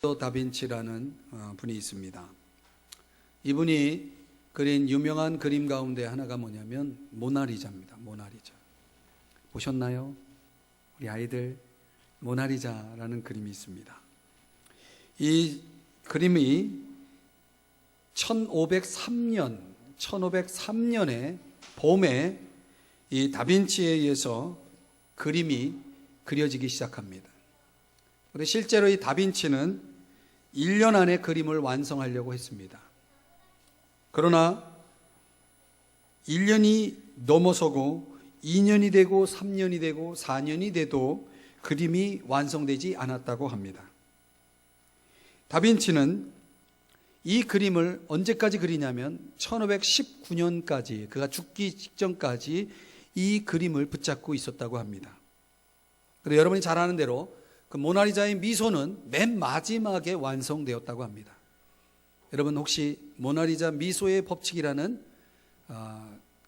다빈치라는 분이 있습니다. 이분이 그린 유명한 그림 가운데 하나가 뭐냐면 모나리자입니다. 모나리자. 보셨나요? 우리 아이들 모나리자라는 그림이 있습니다. 이 그림이 1503년에 봄에 이 다빈치에 의해서 그림이 그려지기 시작합니다. 그런데 실제로 이 다빈치는 1년 안에 그림을 완성하려고 했습니다. 그러나 1년이 넘어서고 2년이 되고 3년이 되고 4년이 돼도 그림이 완성되지 않았다고 합니다. 다빈치는 이 그림을 언제까지 그리냐면 1519년까지, 그가 죽기 직전까지 이 그림을 붙잡고 있었다고 합니다. 그런데 여러분이 잘 아는 대로 그 모나리자의 미소는 맨 마지막에 완성되었다고 합니다. 여러분 혹시 모나리자 미소의 법칙이라는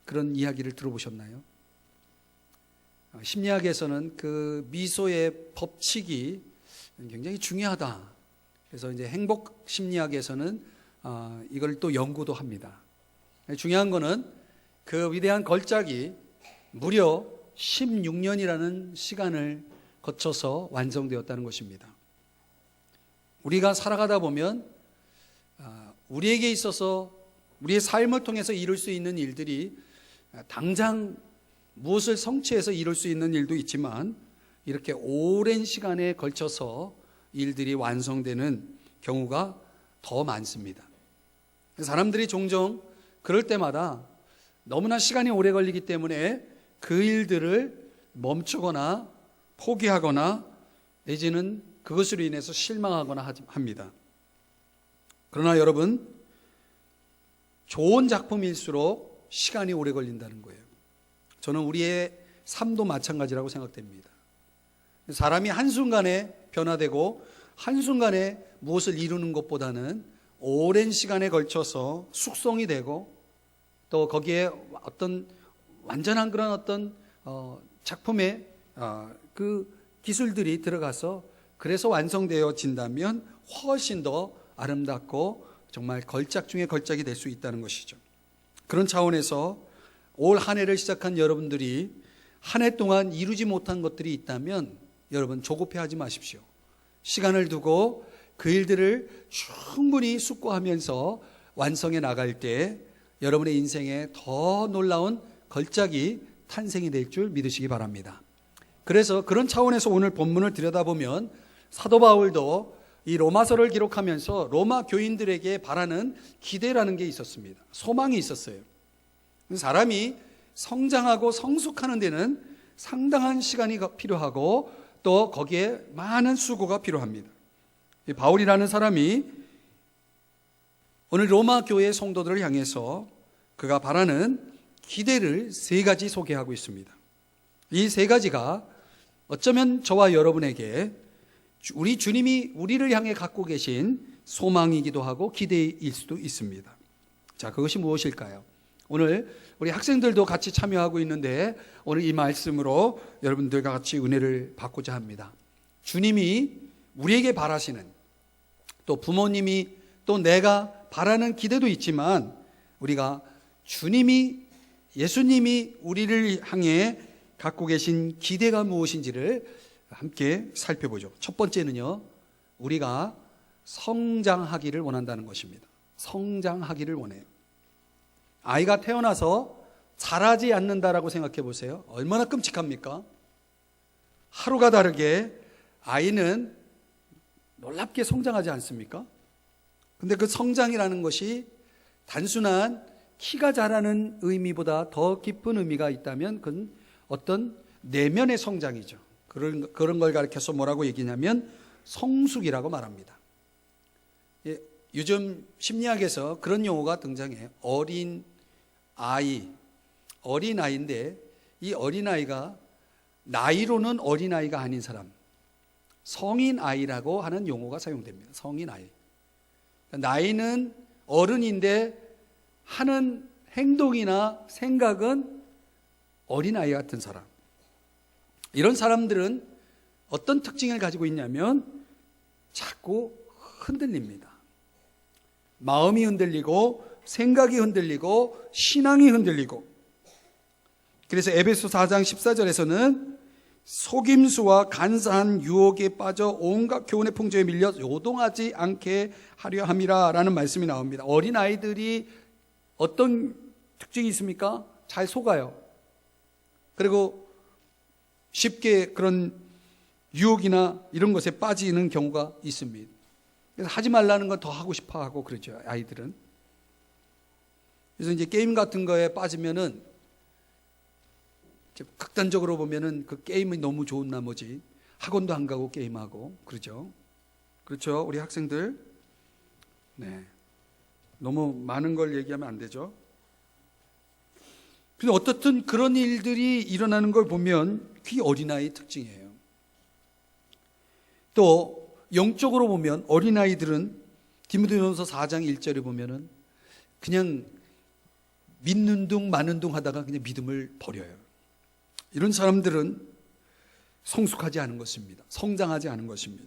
그런 이야기를 들어보셨나요? 심리학에서는 그 미소의 법칙이 굉장히 중요하다. 그래서 이제 행복 심리학에서는 이걸 또 연구도 합니다. 중요한 거는 그 위대한 걸작이 무려 16년이라는 시간을 거쳐서 완성되었다는 것입니다. 우리가 살아가다 보면 우리에게 있어서 우리의 삶을 통해서 이룰 수 있는 일들이 당장 무엇을 성취해서 이룰 수 있는 일도 있지만 이렇게 오랜 시간에 걸쳐서 일들이 완성되는 경우가 더 많습니다. 사람들이 종종 그럴 때마다 너무나 시간이 오래 걸리기 때문에 그 일들을 멈추거나 포기하거나 내지는 그것으로 인해서 실망하거나 합니다. 그러나 여러분, 좋은 작품일수록 시간이 오래 걸린다는 거예요. 저는 우리의 삶도 마찬가지라고 생각됩니다. 사람이 한순간에 변화되고 한순간에 무엇을 이루는 것보다는 오랜 시간에 걸쳐서 숙성이 되고 또 거기에 어떤 완전한 그런 어떤 작품의 그 기술들이 들어가서 그래서 완성되어진다면 훨씬 더 아름답고 정말 걸작 중에 걸작이 될 수 있다는 것이죠. 그런 차원에서 올 한 해를 시작한 여러분들이 한 해 동안 이루지 못한 것들이 있다면 여러분 조급해하지 마십시오. 시간을 두고 그 일들을 충분히 숙고하면서 완성해 나갈 때 여러분의 인생에 더 놀라운 걸작이 탄생이 될 줄 믿으시기 바랍니다. 그래서 그런 차원에서 오늘 본문을 들여다보면 사도 바울도 이 로마서를 기록하면서 로마 교인들에게 바라는 기대라는 게 있었습니다. 소망이 있었어요. 사람이 성장하고 성숙하는 데는 상당한 시간이 필요하고 또 거기에 많은 수고가 필요합니다. 바울이라는 사람이 오늘 로마 교회 성도들을 향해서 그가 바라는 기대를 세 가지 소개하고 있습니다. 이 세 가지가 어쩌면 저와 여러분에게 우리 주님이 우리를 향해 갖고 계신 소망이기도 하고 기대일 수도 있습니다. 자, 그것이 무엇일까요? 오늘 우리 학생들도 같이 참여하고 있는데 오늘 이 말씀으로 여러분들과 같이 은혜를 받고자 합니다. 주님이 우리에게 바라시는, 또 부모님이 또 내가 바라는 기대도 있지만 우리가 예수님이 우리를 향해 갖고 계신 기대가 무엇인지를 함께 살펴보죠. 첫 번째는요, 우리가 성장하기를 원한다는 것입니다. 성장하기를 원해요. 아이가 태어나서 자라지 않는다라고 생각해 보세요. 얼마나 끔찍합니까? 하루가 다르게 아이는 놀랍게 성장하지 않습니까? 근데 그 성장이라는 것이 단순한 키가 자라는 의미보다 더 깊은 의미가 있다면 그건 어떤 내면의 성장이죠. 그런 걸 가르쳐서 뭐라고 얘기냐면 성숙이라고 말합니다. 요즘 심리학에서 그런 용어가 등장해요. 어린아이인데 이 어린아이가 나이로는 어린아이가 아닌 사람, 성인아이라고 하는 용어가 사용됩니다. 성인아이. 나이는 어른인데 하는 행동이나 생각은 어린아이 같은 사람. 이런 사람들은 어떤 특징을 가지고 있냐면 자꾸 흔들립니다. 마음이 흔들리고 생각이 흔들리고 신앙이 흔들리고, 그래서 에베소 4장 14절에서는 속임수와 간사한 유혹에 빠져 온갖 교훈의 풍조에 밀려 요동하지 않게 하려 함이라 라는 말씀이 나옵니다. 어린아이들이 어떤 특징이 있습니까? 잘 속아요. 그리고 쉽게 그런 유혹이나 이런 것에 빠지는 경우가 있습니다. 그래서 하지 말라는 건 더 하고 싶어 하고 그러죠, 아이들은. 그래서 이제 게임 같은 거에 빠지면은 극단적으로 보면은 그 게임이 너무 좋은 나머지 학원도 안 가고 게임하고 그러죠. 그렇죠, 우리 학생들. 네, 너무 많은 걸 얘기하면 안 되죠. 근데 어떻든 그런 일들이 일어나는 걸 보면 그게 어린아이의 특징이에요. 또 영적으로 보면 어린아이들은 디모데전서 4장 1절에 보면은 그냥 믿는 둥 마는 둥 하다가 그냥 믿음을 버려요. 이런 사람들은 성숙하지 않은 것입니다. 성장하지 않은 것입니다.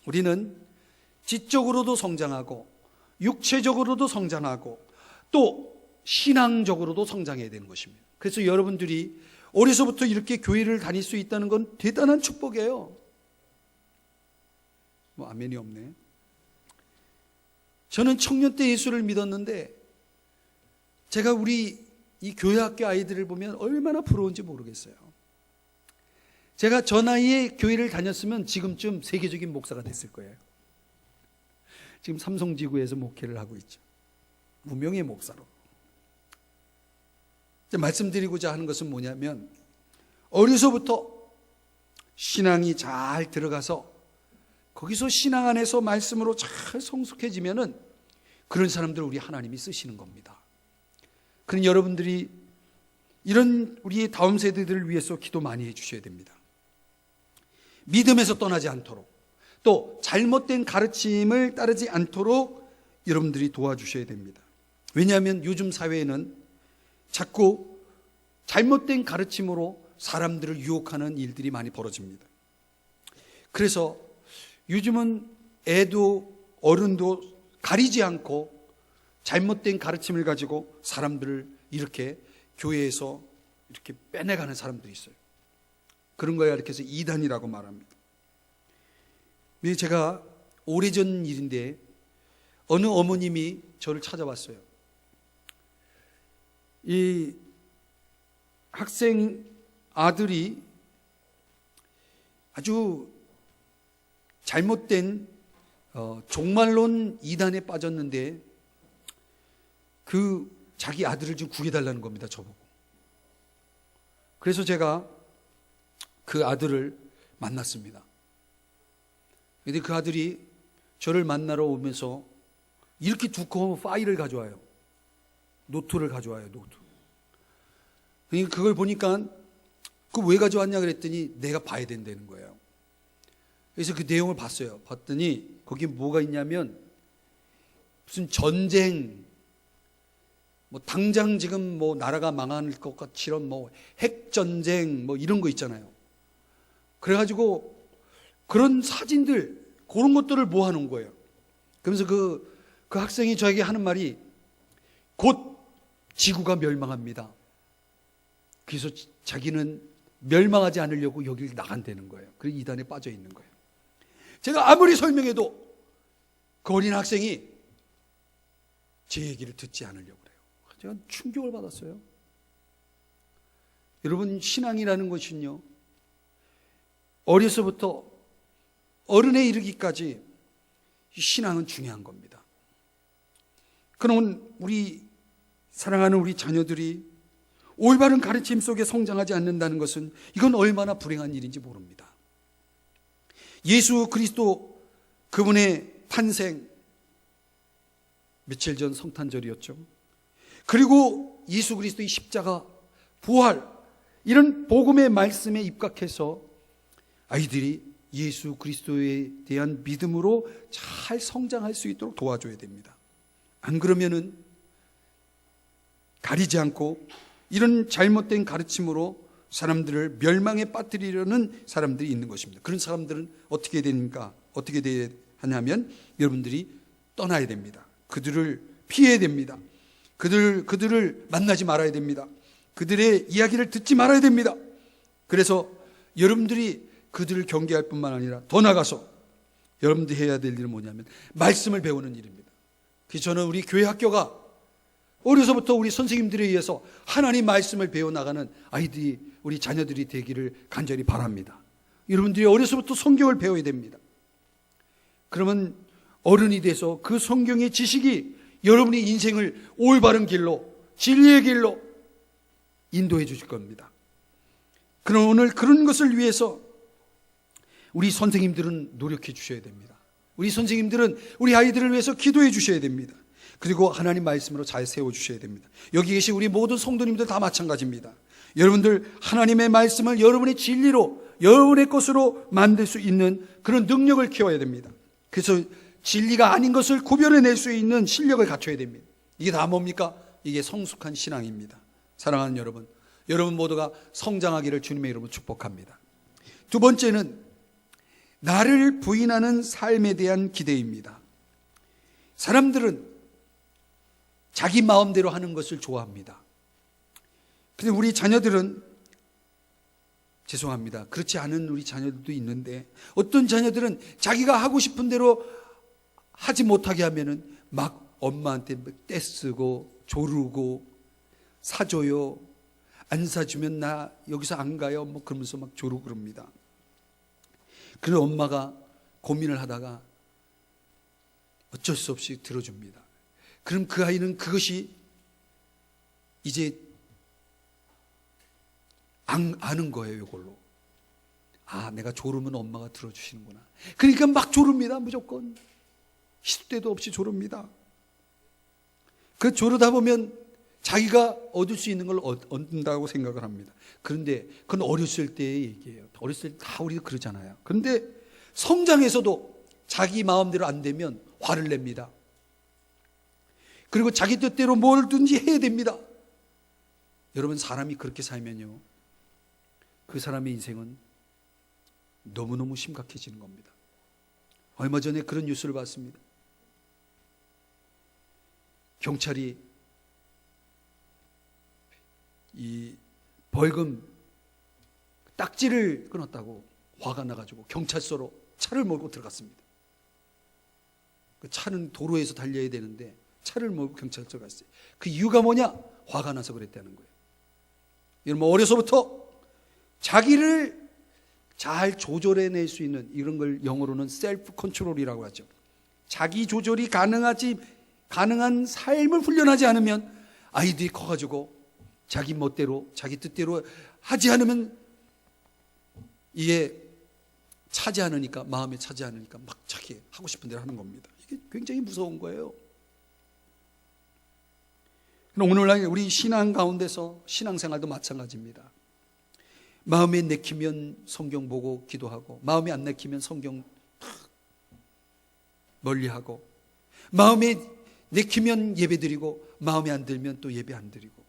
우리는 지적으로도 성장하고 육체적으로도 성장하고 또 신앙적으로도 성장해야 되는 것입니다. 그래서 여러분들이 어려서부터 이렇게 교회를 다닐 수 있다는 건 대단한 축복이에요. 뭐 아멘이 없네. 저는 청년 때 예수를 믿었는데 제가 우리 이 교회 학교 아이들을 보면 얼마나 부러운지 모르겠어요. 제가 저 나이에 교회를 다녔으면 지금쯤 세계적인 목사가 됐을 거예요. 지금 삼성지구에서 목회를 하고 있죠. 무명의 목사로. 말씀드리고자 하는 것은 뭐냐면 어려서부터 신앙이 잘 들어가서 거기서 신앙 안에서 말씀으로 잘 성숙해지면은 그런 사람들을 우리 하나님이 쓰시는 겁니다. 그런 여러분들이 이런 우리의 다음 세대들을 위해서 기도 많이 해주셔야 됩니다. 믿음에서 떠나지 않도록, 또 잘못된 가르침을 따르지 않도록 여러분들이 도와주셔야 됩니다. 왜냐하면 요즘 사회에는 자꾸 잘못된 가르침으로 사람들을 유혹하는 일들이 많이 벌어집니다. 그래서 요즘은 애도 어른도 가리지 않고 잘못된 가르침을 가지고 사람들을 이렇게 교회에서 이렇게 빼내가는 사람들이 있어요. 그런 거에 이렇게 해서 이단이라고 말합니다. 제가 오래전 일인데 어느 어머님이 저를 찾아왔어요. 이 학생 아들이 아주 잘못된 종말론 이단에 빠졌는데 그 자기 아들을 좀 구해달라는 겁니다, 저보고. 그래서 제가 그 아들을 만났습니다. 근데 그 아들이 저를 만나러 오면서 이렇게 두꺼운 파일을 가져와요. 노트를 가져와요, 노트. 그걸 보니까 그거 왜 가져왔냐 그랬더니 내가 봐야 된다는 거예요. 그래서 그 내용을 봤어요. 봤더니 거기에 뭐가 있냐면 무슨 전쟁, 뭐 당장 지금 뭐 나라가 망할 것 같이런 뭐 핵전쟁 뭐 이런 거 있잖아요. 그래가지고 그런 사진들, 그런 것들을 모아놓은 거예요. 그러면서 그 학생이 저에게 하는 말이 곧 지구가 멸망합니다. 그래서 자기는 멸망하지 않으려고 여기를 나간다는 거예요. 그래서 이단에 빠져 있는 거예요. 제가 아무리 설명해도 그 어린 학생이 제 얘기를 듣지 않으려고 그래요. 제가 충격을 받았어요. 여러분, 신앙이라는 것은요, 어려서부터 어른에 이르기까지 신앙은 중요한 겁니다. 그러면 우리 사랑하는 우리 자녀들이 올바른 가르침 속에 성장하지 않는다는 것은 이건 얼마나 불행한 일인지 모릅니다. 예수 그리스도 그분의 탄생, 며칠 전 성탄절이었죠. 그리고 예수 그리스도의 십자가, 부활, 이런 복음의 말씀에 입각해서 아이들이 예수 그리스도에 대한 믿음으로 잘 성장할 수 있도록 도와줘야 됩니다. 안 그러면은 가리지 않고 이런 잘못된 가르침으로 사람들을 멸망에 빠뜨리려는 사람들이 있는 것입니다. 그런 사람들은 어떻게 됩니까? 어떻게 하냐면 여러분들이 떠나야 됩니다. 그들을 피해야 됩니다. 그들을 만나지 말아야 됩니다. 그들의 이야기를 듣지 말아야 됩니다. 그래서 여러분들이 그들을 경계할 뿐만 아니라 더 나가서 여러분들이 해야 될 일은 뭐냐면 말씀을 배우는 일입니다. 그래서 저는 우리 교회 학교가 어려서부터 우리 선생님들에 의해서 하나님 말씀을 배워나가는 아이들이, 우리 자녀들이 되기를 간절히 바랍니다. 여러분들이 어려서부터 성경을 배워야 됩니다. 그러면 어른이 돼서 그 성경의 지식이 여러분의 인생을 올바른 길로, 진리의 길로 인도해 주실 겁니다. 그럼 오늘 그런 것을 위해서 우리 선생님들은 노력해 주셔야 됩니다. 우리 선생님들은 우리 아이들을 위해서 기도해 주셔야 됩니다. 그리고 하나님 말씀으로 잘 세워주셔야 됩니다. 여기 계신 우리 모든 성도님들 다 마찬가지입니다. 여러분들 하나님의 말씀을 여러분의 진리로, 여러분의 것으로 만들 수 있는 그런 능력을 키워야 됩니다. 그래서 진리가 아닌 것을 구별해낼 수 있는 실력을 갖춰야 됩니다. 이게 다 뭡니까? 이게 성숙한 신앙입니다. 사랑하는 여러분, 여러분 모두가 성장하기를 주님의 이름으로 축복합니다. 두 번째는 나를 부인하는 삶에 대한 기대입니다. 사람들은 자기 마음대로 하는 것을 좋아합니다. 그런데 우리 자녀들은, 죄송합니다, 그렇지 않은 우리 자녀들도 있는데, 어떤 자녀들은 자기가 하고 싶은 대로 하지 못하게 하면은 막 엄마한테 떼쓰고 조르고, 사줘요, 안 사주면 나 여기서 안 가요, 뭐 그러면서 막 조르고 그럽니다. 그래서 엄마가 고민을 하다가 어쩔 수 없이 들어줍니다. 그럼 그 아이는 그것이 이제 아는 거예요. 이걸로. 아, 내가 조르면 엄마가 들어주시는구나. 그러니까 막 조릅니다. 무조건. 시도 때도 없이 조릅니다. 그 조르다 보면 자기가 얻을 수 있는 걸 얻는다고 생각을 합니다. 그런데 그건 어렸을 때의 얘기예요. 어렸을 때 다 우리도 그러잖아요. 그런데 성장해서도 자기 마음대로 안 되면 화를 냅니다. 그리고 자기 뜻대로 뭐든지 해야 됩니다. 여러분, 사람이 그렇게 살면요, 그 사람의 인생은 너무너무 심각해지는 겁니다. 얼마 전에 그런 뉴스를 봤습니다. 경찰이 이 벌금 딱지를 끊었다고 화가 나가지고 경찰서로 차를 몰고 들어갔습니다. 그 차는 도로에서 달려야 되는데 차를 몰고 경찰서 갔어요. 그 이유가 뭐냐? 화가 나서 그랬다는 거예요. 여러분, 어려서부터 자기를 잘 조절해낼 수 있는, 이런 걸 영어로는 셀프 컨트롤이라고 하죠. 자기 조절이 가능한 삶을 훈련하지 않으면 아이들이 커가지고 자기 멋대로, 자기 뜻대로 하지 않으면 이게 차지 않으니까, 마음에 차지 않으니까 막 자기 하고 싶은 대로 하는 겁니다. 이게 굉장히 무서운 거예요. 오늘날 우리 신앙 가운데서, 신앙생활도 마찬가지입니다. 마음에 내키면 성경 보고 기도하고, 마음에 안 내키면 성경 멀리하고, 마음에 내키면 예배드리고, 마음에 안 들면 또 예배 안 드리고.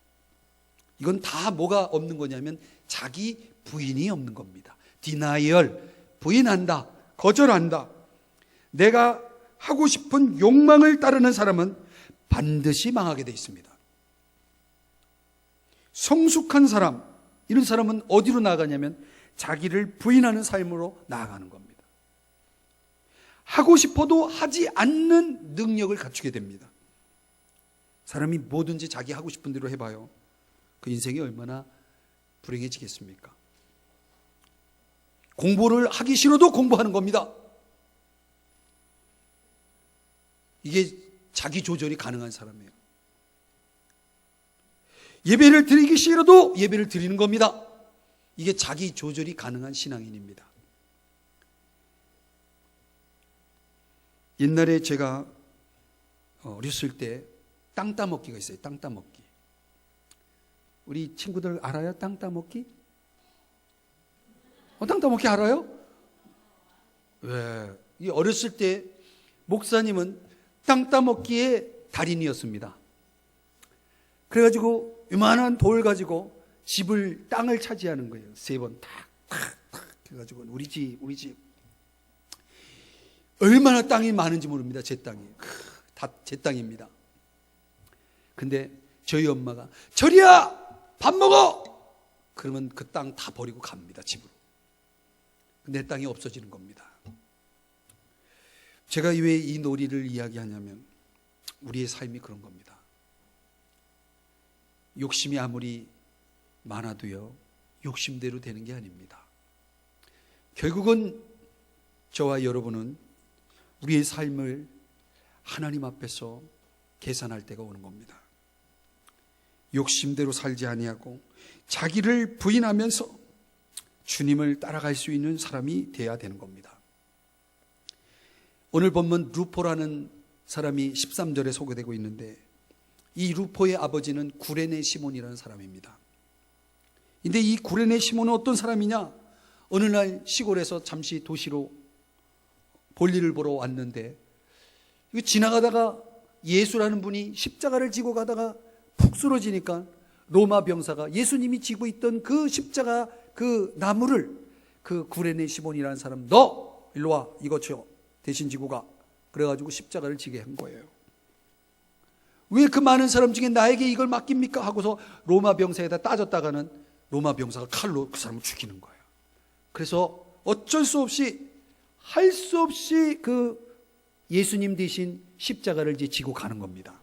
이건 다 뭐가 없는 거냐면 자기 부인이 없는 겁니다. 디나이얼, 부인한다, 거절한다. 내가 하고 싶은 욕망을 따르는 사람은 반드시 망하게 돼 있습니다. 성숙한 사람, 이런 사람은 어디로 나아가냐면 자기를 부인하는 삶으로 나아가는 겁니다. 하고 싶어도 하지 않는 능력을 갖추게 됩니다. 사람이 뭐든지 자기 하고 싶은 대로 해봐요. 그 인생이 얼마나 불행해지겠습니까? 공부를 하기 싫어도 공부하는 겁니다. 이게 자기 조절이 가능한 사람이에요. 예배를 드리기 싫어도 예배를 드리는 겁니다. 이게 자기 조절이 가능한 신앙인입니다. 옛날에 제가 어렸을 때 땅 따먹기가 있어요. 땅 따먹기. 우리 친구들 알아요? 땅 따먹기? 땅 따먹기 알아요? 왜? 이 어렸을 때 목사님은 땅 따먹기의 달인이었습니다. 그래가지고 요만한 돌 가지고 땅을 차지하는 거예요. 3번 탁 해가지고 우리 집. 얼마나 땅이 많은지 모릅니다. 제 땅이. 다 제 땅입니다. 근데 저희 엄마가 저리야 밥 먹어! 그러면 그 땅 다 버리고 갑니다. 집으로. 내 땅이 없어지는 겁니다. 제가 왜 이 놀이를 이야기하냐면 우리의 삶이 그런 겁니다. 욕심이 아무리 많아도요, 욕심대로 되는 게 아닙니다. 결국은 저와 여러분은 우리의 삶을 하나님 앞에서 계산할 때가 오는 겁니다. 욕심대로 살지 아니하고 자기를 부인하면서 주님을 따라갈 수 있는 사람이 되어야 되는 겁니다. 오늘 본문 루포라는 사람이 13절에 소개되고 있는데, 이 루포의 아버지는 구레네 시몬이라는 사람입니다. 근데 이 구레네 시몬은 어떤 사람이냐? 어느 날 시골에서 잠시 도시로 볼일을 보러 왔는데, 이거 지나가다가 예수라는 분이 십자가를 지고 가다가 푹 쓰러지니까 로마 병사가 예수님이 지고 있던 그 십자가 그 나무를 그 구레네 시몬이라는 사람, 너 일로 와, 이거 줘, 대신 지고 가. 그래가지고 십자가를 지게 한 거예요. 왜 그 많은 사람 중에 나에게 이걸 맡깁니까? 하고서 로마 병사에다 따졌다가는 로마 병사가 칼로 그 사람을 죽이는 거예요. 그래서 어쩔 수 없이, 할 수 없이 그 예수님 대신 십자가를 이제 지고 가는 겁니다.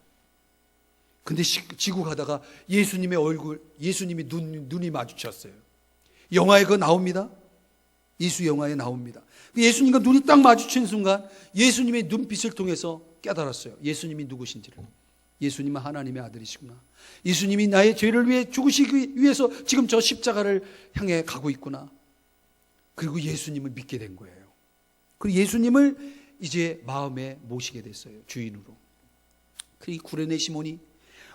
근데 지고 가다가 예수님의 얼굴, 예수님이 눈이 마주쳤어요. 영화에 그거 나옵니다. 예수 영화에 나옵니다. 예수님과 눈이 딱 마주친 순간 예수님의 눈빛을 통해서 깨달았어요. 예수님이 누구신지를. 예수님은 하나님의 아들이시구나. 예수님이 나의 죄를 위해 죽으시기 위해서 지금 저 십자가를 향해 가고 있구나. 그리고 예수님을 믿게 된 거예요. 그리고 예수님을 이제 마음에 모시게 됐어요. 주인으로. 그 구레네 시몬이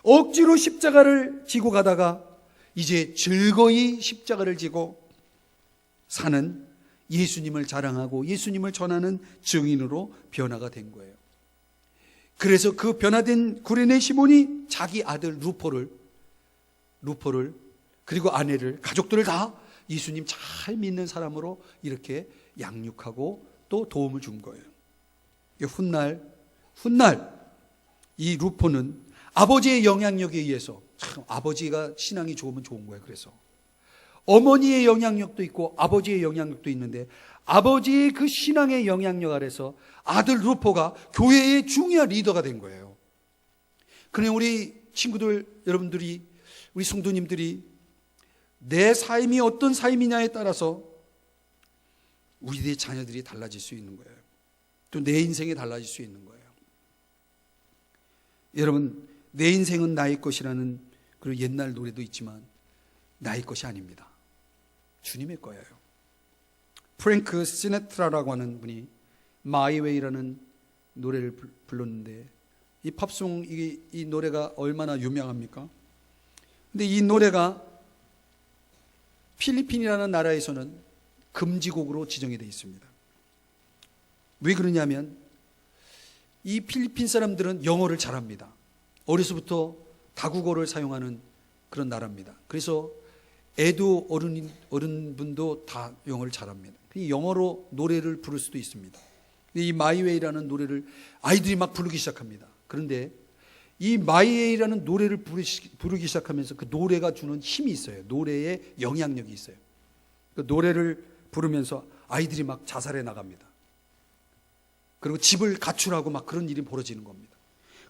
억지로 십자가를 지고 가다가 이제 즐거이 십자가를 지고 사는, 예수님을 자랑하고 예수님을 전하는 증인으로 변화가 된 거예요. 그래서 그 변화된 구레네 시몬이 자기 아들 루포를 그리고 아내를, 가족들을 다 예수님 잘 믿는 사람으로 이렇게 양육하고 또 도움을 준 거예요. 훗날 이 루포는 아버지의 영향력에 의해서, 참 아버지가 신앙이 좋으면 좋은 거예요. 그래서 어머니의 영향력도 있고 아버지의 영향력도 있는데, 아버지의 그 신앙의 영향력 아래서 아들 루포가 교회의 중요한 리더가 된 거예요. 그냥 우리 친구들, 여러분들이, 우리 성도님들이 내 삶이 어떤 삶이냐에 따라서 우리의 자녀들이 달라질 수 있는 거예요. 또 내 인생이 달라질 수 있는 거예요. 여러분, 내 인생은 나의 것이라는 그런 옛날 노래도 있지만 나의 것이 아닙니다. 주님의 거예요. 프랭크 시네트라라고 하는 분이 My Way라는 노래를 불렀는데, 이 팝송, 이 노래가 얼마나 유명합니까? 근데 이 노래가 필리핀이라는 나라에서는 금지곡으로 지정이 되어 있습니다. 왜 그러냐면 이 필리핀 사람들은 영어를 잘합니다. 어려서부터 다국어를 사용하는 그런 나라입니다. 그래서 애도 어른분도 다 영어를 잘합니다. 영어로 노래를 부를 수도 있습니다. 이 마이웨이라는 노래를 아이들이 막 부르기 시작합니다. 그런데 이 마이웨이라는 노래를 부르기 시작하면서 그 노래가 주는 힘이 있어요. 노래의 영향력이 있어요. 그 노래를 부르면서 아이들이 막 자살해 나갑니다. 그리고 집을 가출하고 막 그런 일이 벌어지는 겁니다.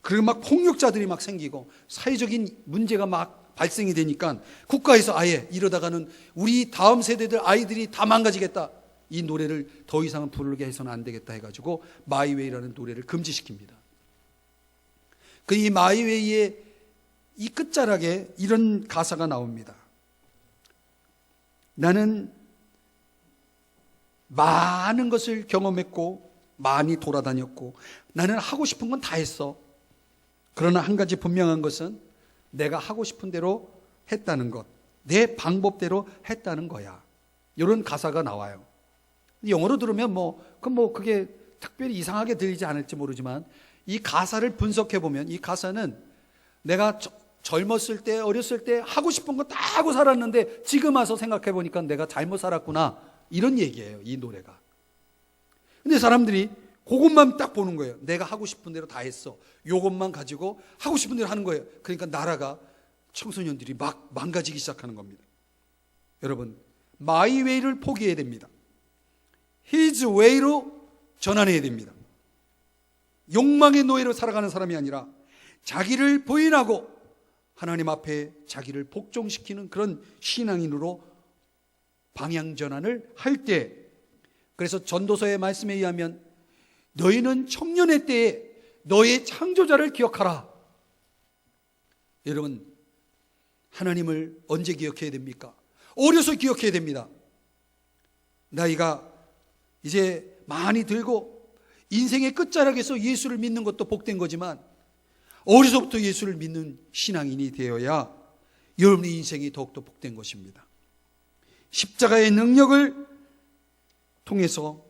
그리고 막 폭력자들이 막 생기고 사회적인 문제가 막 발생이 되니까 국가에서 아예 이러다가는 우리 다음 세대들 아이들이 다 망가지겠다. 이 노래를 더 이상은 부르게 해서는 안 되겠다 해가지고 마이웨이라는 노래를 금지시킵니다. 그 이 마이웨이의 이 끝자락에 이런 가사가 나옵니다. 나는 많은 것을 경험했고 많이 돌아다녔고 나는 하고 싶은 건 다 했어. 그러나 한 가지 분명한 것은 내가 하고 싶은 대로 했다는 것, 내 방법대로 했다는 거야. 이런 가사가 나와요. 영어로 들으면 그게 특별히 이상하게 들리지 않을지 모르지만 이 가사를 분석해 보면 이 가사는 내가 젊었을 때, 어렸을 때 하고 싶은 거 다 하고 살았는데 지금 와서 생각해 보니까 내가 잘못 살았구나, 이런 얘기예요, 이 노래가. 근데 사람들이 그것만 딱 보는 거예요. 내가 하고 싶은 대로 다 했어. 요것만 가지고 하고 싶은 대로 하는 거예요. 그러니까 나라가, 청소년들이 막 망가지기 시작하는 겁니다. 여러분, my way를 포기해야 됩니다. his way로 전환해야 됩니다. 욕망의 노예로 살아가는 사람이 아니라 자기를 부인하고 하나님 앞에 자기를 복종시키는 그런 신앙인으로 방향 전환을 할 때, 그래서 전도서의 말씀에 의하면 너희는 청년의 때에 너의 창조자를 기억하라. 여러분, 하나님을 언제 기억해야 됩니까? 어려서 기억해야 됩니다. 나이가 이제 많이 들고 인생의 끝자락에서 예수를 믿는 것도 복된 거지만 어려서부터 예수를 믿는 신앙인이 되어야 여러분의 인생이 더욱더 복된 것입니다. 십자가의 능력을 통해서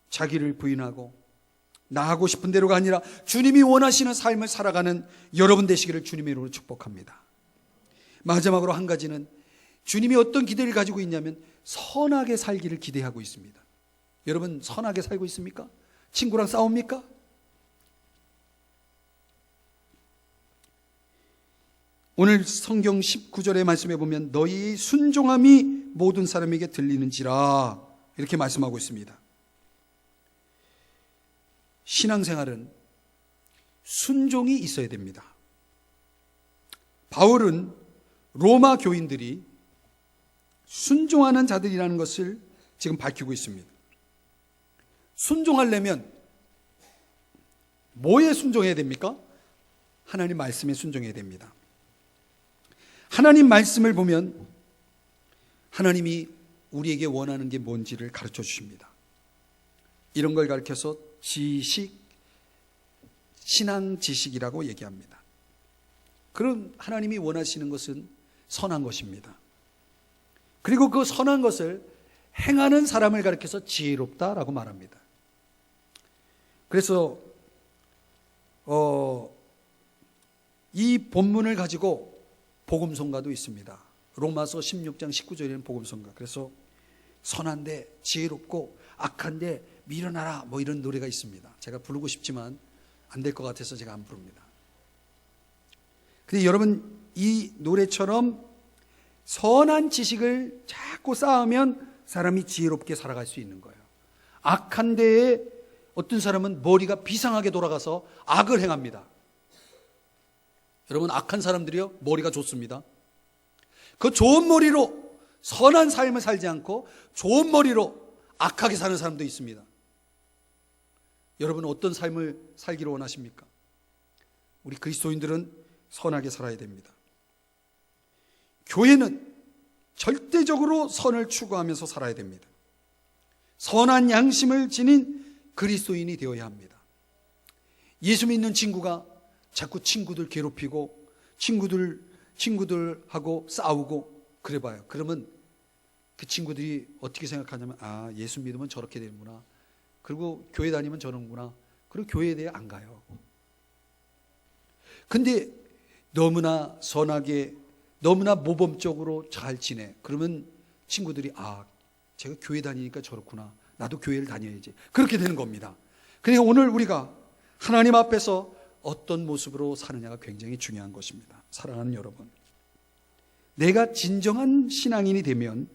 자기를 부인하고 나 하고 싶은 대로가 아니라 주님이 원하시는 삶을 살아가는 여러분 되시기를 주님의 이름으로 축복합니다. 마지막으로 한 가지는 주님이 어떤 기대를 가지고 있냐면 선하게 살기를 기대하고 있습니다. 여러분, 선하게 살고 있습니까? 친구랑 싸웁니까? 오늘 성경 19절의 말씀에 보면 너희 순종함이 모든 사람에게 들리는지라 이렇게 말씀하고 있습니다. 신앙생활은 순종이 있어야 됩니다. 바울은 로마 교인들이 순종하는 자들이라는 것을 지금 밝히고 있습니다. 순종하려면 뭐에 순종해야 됩니까? 하나님 말씀에 순종해야 됩니다. 하나님 말씀을 보면 하나님이 우리에게 원하는 게 뭔지를 가르쳐 주십니다. 이런 걸 가르쳐서 지식, 신앙 지식이라고 얘기합니다. 그럼 하나님이 원하시는 것은 선한 것입니다. 그리고 그 선한 것을 행하는 사람을 가르쳐서 지혜롭다라고 말합니다. 그래서 이 본문을 가지고 복음성가도 있습니다. 로마서 16장 19절에는 복음성가. 그래서 선한데 지혜롭고 악한데 밀어나라 뭐 이런 노래가 있습니다. 제가 부르고 싶지만 안 될 것 같아서 제가 안 부릅니다. 근데 여러분, 이 노래처럼 선한 지식을 자꾸 쌓으면 사람이 지혜롭게 살아갈 수 있는 거예요. 악한 데에 어떤 사람은 머리가 비상하게 돌아가서 악을 행합니다. 여러분, 악한 사람들이요, 머리가 좋습니다. 그 좋은 머리로 선한 삶을 살지 않고 좋은 머리로 악하게 사는 사람도 있습니다. 여러분, 어떤 삶을 살기를 원하십니까? 우리 그리스도인들은 선하게 살아야 됩니다. 교회는 절대적으로 선을 추구하면서 살아야 됩니다. 선한 양심을 지닌 그리스도인이 되어야 합니다. 예수 믿는 친구가 자꾸 친구들 괴롭히고 친구들하고 싸우고 그래봐요. 그러면 그 친구들이 어떻게 생각하냐면, 아, 예수 믿으면 저렇게 되는구나. 그리고 교회 다니면 저런구나. 그리고 교회에 대해 안 가요. 근데 너무나 선하게, 너무나 모범적으로 잘 지내. 그러면 친구들이, 아, 제가 교회 다니니까 저렇구나. 나도 교회를 다녀야지. 그렇게 되는 겁니다. 그러니까 오늘 우리가 하나님 앞에서 어떤 모습으로 사느냐가 굉장히 중요한 것입니다. 사랑하는 여러분, 내가 진정한 신앙인이 되면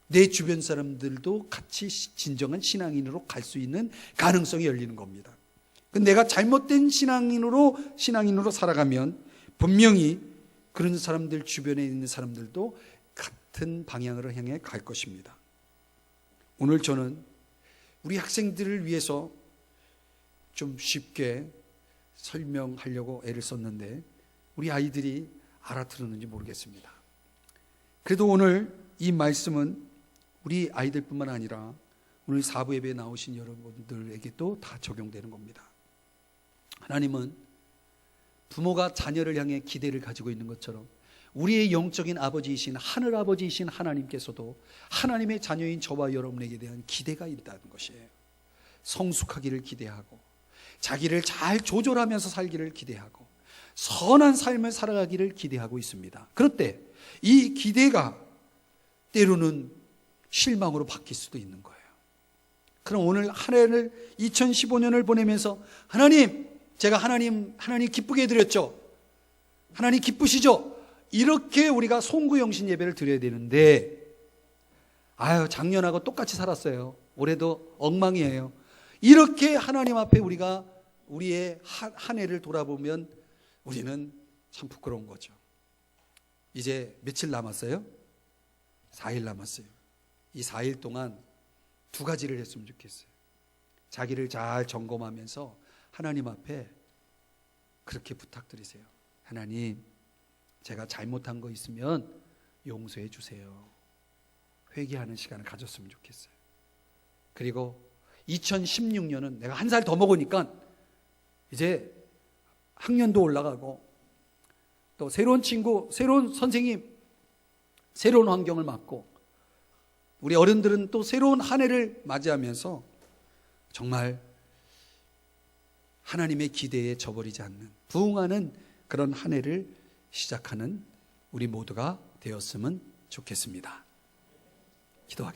내 주변 사람들도 같이 진정한 신앙인으로 갈 수 있는 가능성이 열리는 겁니다. 내가 잘못된 신앙인으로 살아가면 분명히 그런 사람들, 주변에 있는 사람들도 같은 방향으로 향해 갈 것입니다. 오늘 저는 우리 학생들을 위해서 좀 쉽게 설명하려고 애를 썼는데 우리 아이들이 알아들었는지 모르겠습니다. 그래도 오늘 이 말씀은 우리 아이들뿐만 아니라 오늘 사부 예배에 나오신 여러분들에게도 다 적용되는 겁니다. 하나님은 부모가 자녀를 향해 기대를 가지고 있는 것처럼 우리의 영적인 아버지이신 하늘 아버지이신 하나님께서도 하나님의 자녀인 저와 여러분에게 대한 기대가 있다는 것이에요. 성숙하기를 기대하고 자기를 잘 조절하면서 살기를 기대하고 선한 삶을 살아가기를 기대하고 있습니다. 그런데 이 기대가 때로는 실망으로 바뀔 수도 있는 거예요. 그럼 오늘 한 해를 2015년을 보내면서 하나님, 제가 하나님 기쁘게 해드렸죠. 하나님 기쁘시죠? 이렇게 우리가 송구영신 예배를 드려야 되는데, 작년하고 똑같이 살았어요. 올해도 엉망이에요. 이렇게 하나님 앞에 우리가 우리의 한 해를 돌아보면 우리는 참 부끄러운 거죠. 이제 며칠 남았어요? 4일 남았어요. 이 4일 동안 두 가지를 했으면 좋겠어요. 자기를 잘 점검하면서 하나님 앞에 그렇게 부탁드리세요. 하나님, 제가 잘못한 거 있으면 용서해 주세요. 회개하는 시간을 가졌으면 좋겠어요. 그리고 2016년은 내가 한 살 더 먹으니까 이제 학년도 올라가고 또 새로운 친구, 새로운 선생님, 새로운 환경을 맞고 우리 어른들은 또 새로운 한 해를 맞이하면서 정말 하나님의 기대에 저버리지 않는 부응하는 그런 한 해를 시작하는 우리 모두가 되었으면 좋겠습니다. 기도하겠습니다.